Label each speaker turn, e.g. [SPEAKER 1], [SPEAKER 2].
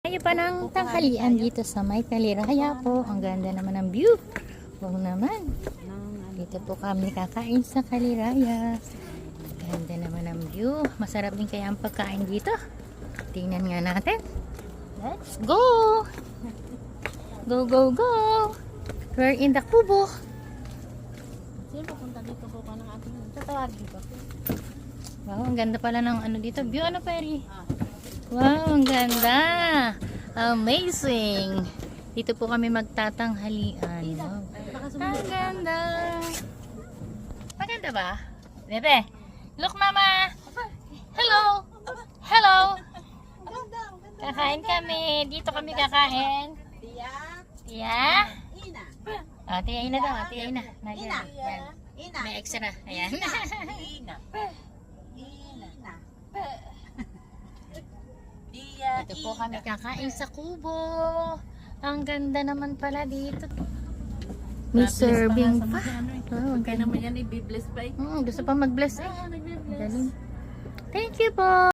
[SPEAKER 1] Tayo pa ng tanghalian dito sa May Taliraya po. Ang ganda naman ng view. Huwag naman. Dito po kami kakain sa Kaliraya. Ganda naman ang view. Masarap din kaya ang pagkain dito. Tingnan nga natin. Let's go! Go, go, go! We're in the Kubo.
[SPEAKER 2] Sino pupunta dito po ka ng ating tatawag dito?
[SPEAKER 1] Wow, ang ganda pala ng ano dito. View ano, Peri? Wow, ang ganda! Amazing! Dito po kami magtatanghalian. Wow. Ang ganda! Maganda ba? Bebe! Look, Mama! Hello! Hello! Kakain kami. Dito kami kakain. Tia?
[SPEAKER 2] Ina.
[SPEAKER 1] Oh, Tia Ina daw. Tia Ina.
[SPEAKER 2] Ina.
[SPEAKER 1] Yan.
[SPEAKER 2] Ina.
[SPEAKER 1] May extra. Ayan.
[SPEAKER 2] Ina. Ina. Dia.
[SPEAKER 1] Dito po kami kakain sa Kubo. Ang ganda naman pala dito. May serving pa. Oh, ang
[SPEAKER 2] Kaya
[SPEAKER 1] ganda.
[SPEAKER 2] naman yan i-bless pa eh.
[SPEAKER 1] Gusto pa mag-bless eh.
[SPEAKER 2] Nagbe-bless.
[SPEAKER 1] Galing. Thank you po.